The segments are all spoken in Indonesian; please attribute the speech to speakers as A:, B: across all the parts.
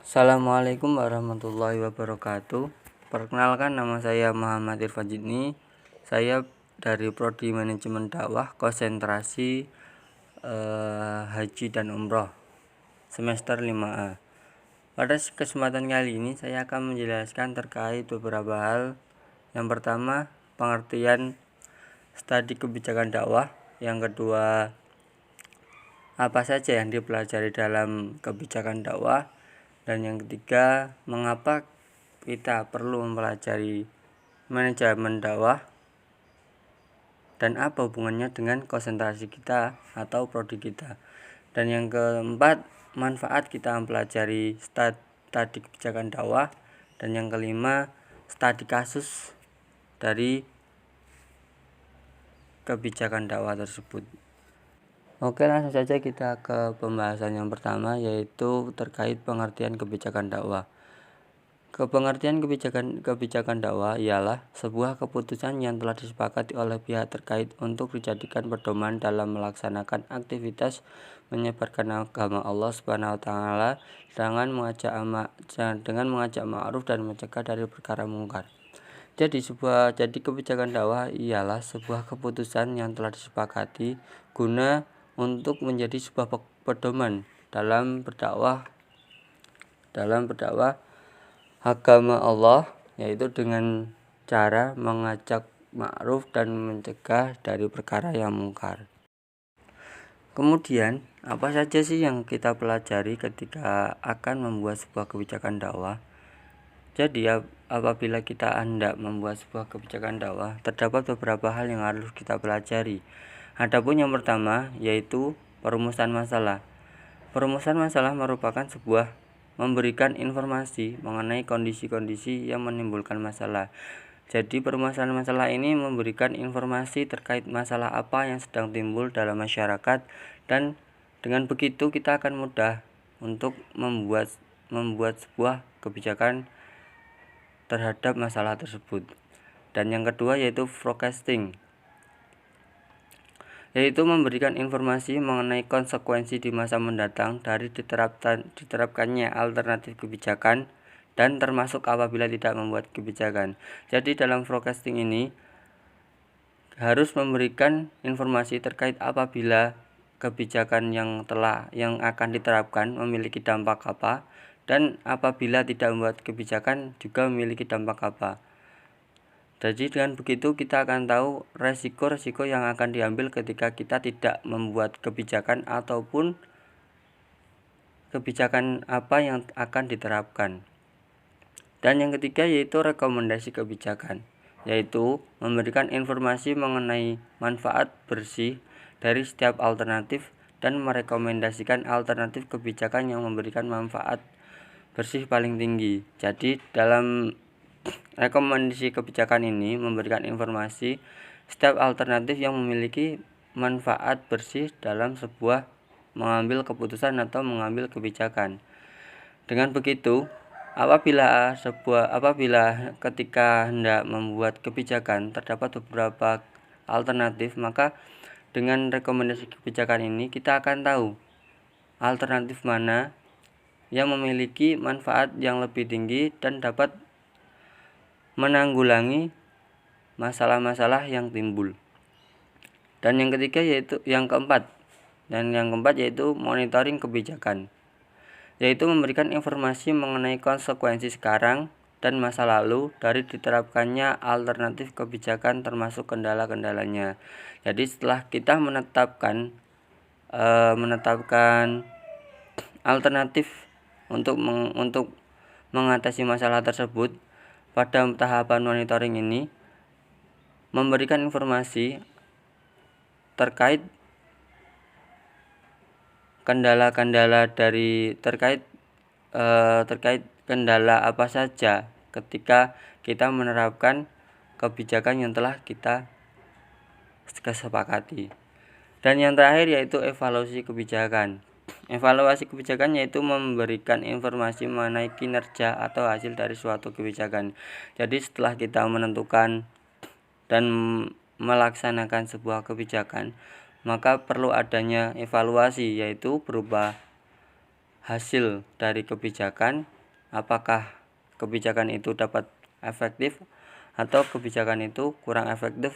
A: Assalamualaikum warahmatullahi wabarakatuh. Perkenalkan, nama saya Muhammad Irfan Jidni. Saya dari Prodi Manajemen Dakwah, konsentrasi Haji dan Umroh semester 5A. Pada kesempatan kali ini saya akan menjelaskan terkait beberapa hal. Yang pertama, pengertian studi kebijakan dakwah. Yang kedua, apa saja yang dipelajari dalam kebijakan dakwah. Dan yang ketiga, mengapa kita perlu mempelajari manajemen dakwah dan apa hubungannya dengan konsentrasi kita atau prodi kita. Dan yang keempat, manfaat kita mempelajari studi kebijakan dakwah. Dan yang kelima, studi kasus dari kebijakan dakwah tersebut. Oke, langsung saja kita ke pembahasan yang pertama, yaitu terkait pengertian kebijakan dakwah. Pengertian kebijakan dakwah ialah sebuah keputusan yang telah disepakati oleh pihak terkait untuk dijadikan pedoman dalam melaksanakan aktivitas menyebarkan agama Allah Subhanahu wa taala dengan mengajak ma'ruf dan mencegah dari perkara mungkar. Jadi kebijakan dakwah ialah sebuah keputusan yang telah disepakati guna untuk menjadi sebuah pedoman dalam berdakwah agama Allah, yaitu dengan cara mengajak ma'ruf dan mencegah dari perkara yang mungkar. Kemudian, apa saja sih yang kita pelajari ketika akan membuat sebuah kebijakan dakwah? Jadi, apabila kita hendak membuat sebuah kebijakan dakwah, terdapat beberapa hal yang harus kita pelajari. Adapun yang pertama, yaitu perumusan masalah. Perumusan masalah merupakan sebuah memberikan informasi mengenai kondisi-kondisi yang menimbulkan masalah. Jadi permasalahan masalah ini memberikan informasi terkait masalah apa yang sedang timbul dalam masyarakat, dan dengan begitu kita akan mudah untuk membuat sebuah kebijakan terhadap masalah tersebut. Dan yang kedua yaitu forecasting, yaitu memberikan informasi mengenai konsekuensi di masa mendatang dari diterapkannya alternatif kebijakan dan termasuk apabila tidak membuat kebijakan. Jadi dalam forecasting ini harus memberikan informasi terkait apabila kebijakan yang akan diterapkan memiliki dampak apa, dan apabila tidak membuat kebijakan juga memiliki dampak apa. Jadi dengan begitu kita akan tahu resiko-resiko yang akan diambil ketika kita tidak membuat kebijakan ataupun kebijakan apa yang akan diterapkan. Dan yang ketiga yaitu rekomendasi kebijakan, yaitu memberikan informasi mengenai manfaat bersih dari setiap alternatif dan merekomendasikan alternatif kebijakan yang memberikan manfaat bersih paling tinggi. Jadi dalam rekomendasi kebijakan ini memberikan informasi setiap alternatif yang memiliki manfaat bersih dalam sebuah mengambil keputusan atau mengambil kebijakan. Dengan begitu, apabila ketika hendak membuat kebijakan terdapat beberapa alternatif, maka dengan rekomendasi kebijakan ini kita akan tahu alternatif mana yang memiliki manfaat yang lebih tinggi dan dapat menanggulangi masalah-masalah yang timbul. Dan yang ketiga yaitu yang keempat yaitu monitoring kebijakan, yaitu memberikan informasi mengenai konsekuensi sekarang dan masa lalu dari diterapkannya alternatif kebijakan termasuk kendala-kendalanya. Jadi setelah kita menetapkan alternatif untuk mengatasi masalah tersebut, pada tahapan monitoring ini memberikan informasi terkait kendala-kendala terkait kendala apa saja ketika kita menerapkan kebijakan yang telah kita kesepakati. Dan yang terakhir yaitu evaluasi kebijakan. Evaluasi kebijakan yaitu memberikan informasi mengenai kinerja atau hasil dari suatu kebijakan. Jadi setelah kita menentukan dan melaksanakan sebuah kebijakan, maka perlu adanya evaluasi, yaitu berupa hasil dari kebijakan apakah kebijakan itu dapat efektif atau kebijakan itu kurang efektif.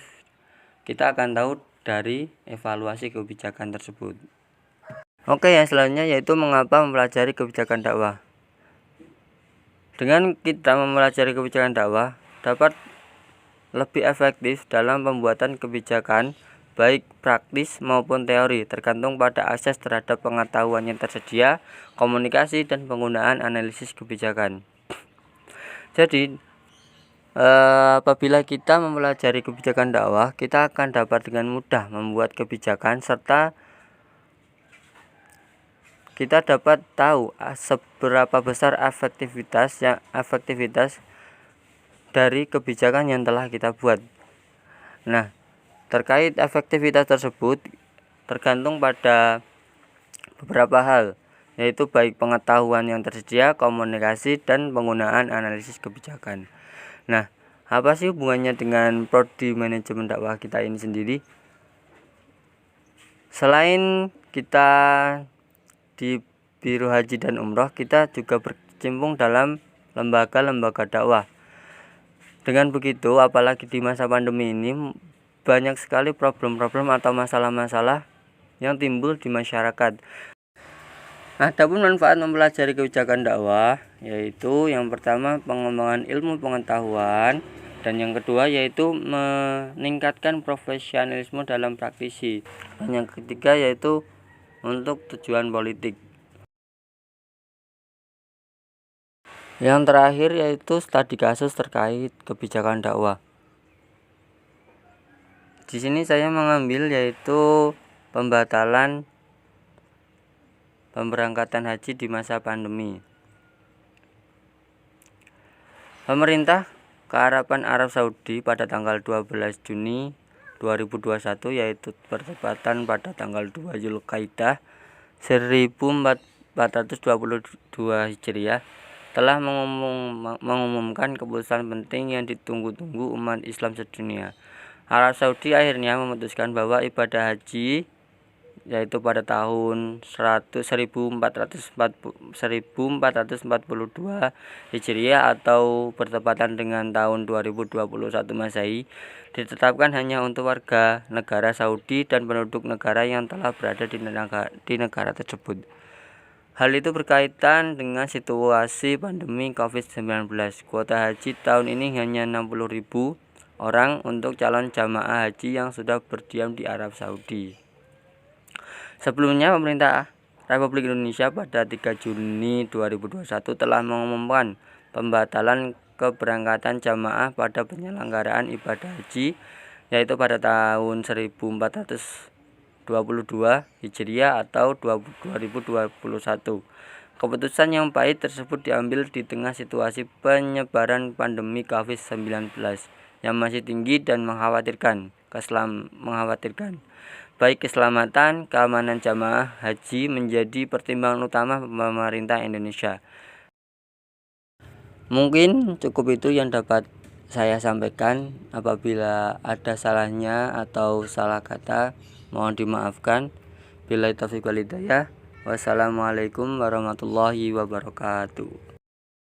A: Kita akan tahu dari evaluasi kebijakan tersebut. Oke, yang selanjutnya yaitu mengapa mempelajari kebijakan dakwah. Dengan kita mempelajari kebijakan dakwah dapat lebih efektif dalam pembuatan kebijakan baik praktis maupun teori, tergantung pada akses terhadap pengetahuan yang tersedia, komunikasi dan penggunaan analisis kebijakan. Jadi apabila kita mempelajari kebijakan dakwah, kita akan dapat dengan mudah membuat kebijakan serta kita dapat tahu seberapa besar efektivitas dari kebijakan yang telah kita buat. Nah, terkait efektivitas tersebut tergantung pada beberapa hal, yaitu baik pengetahuan yang tersedia, komunikasi, dan penggunaan analisis kebijakan. Nah, apa sih hubungannya dengan prodi manajemen dakwah kita ini sendiri? Selain kita di Biro Haji dan Umroh, kita juga berkecimpung dalam lembaga-lembaga dakwah. Dengan begitu, apalagi di masa pandemi ini, banyak sekali problem-problem atau masalah-masalah yang timbul di masyarakat. Adapun manfaat mempelajari kebijakan dakwah yaitu yang pertama pengembangan ilmu pengetahuan, dan yang kedua yaitu meningkatkan profesionalisme dalam praktisi, dan yang ketiga yaitu untuk tujuan politik. Yang terakhir yaitu studi kasus terkait kebijakan dakwah. Di sini saya mengambil yaitu pembatalan pemberangkatan haji di masa pandemi. Pemerintah Kearaban Arab Saudi pada tanggal 12 Juni 2021 yaitu bertepatan pada tanggal 2 Zulkaidah 1422 Hijriah telah mengumumkan keputusan penting yang ditunggu-tunggu umat Islam sedunia. Arab Saudi akhirnya memutuskan bahwa ibadah haji yaitu pada tahun 1442 Hijriah atau bertepatan dengan tahun 2021 Masehi ditetapkan hanya untuk warga negara Saudi dan penduduk negara yang telah berada di negara tersebut. Hal itu berkaitan dengan situasi pandemi COVID-19. Kuota haji tahun ini hanya 60.000 orang untuk calon jamaah haji yang sudah berdiam di Arab Saudi. Sebelumnya, pemerintah Republik Indonesia pada 3 Juni 2021 telah mengumumkan pembatalan keberangkatan jamaah pada penyelenggaraan ibadah haji yaitu pada tahun 1422 Hijriah atau 2021. Keputusan yang pahit tersebut diambil di tengah situasi penyebaran pandemi COVID-19 yang masih tinggi dan mengkhawatirkan baik keselamatan, keamanan jamaah haji menjadi pertimbangan utama pemerintah Indonesia. Mungkin cukup itu yang dapat saya sampaikan. Apabila ada salahnya atau salah kata, mohon dimaafkan. Billahi taufiq wal hidayah. Wassalamualaikum warahmatullahi wabarakatuh.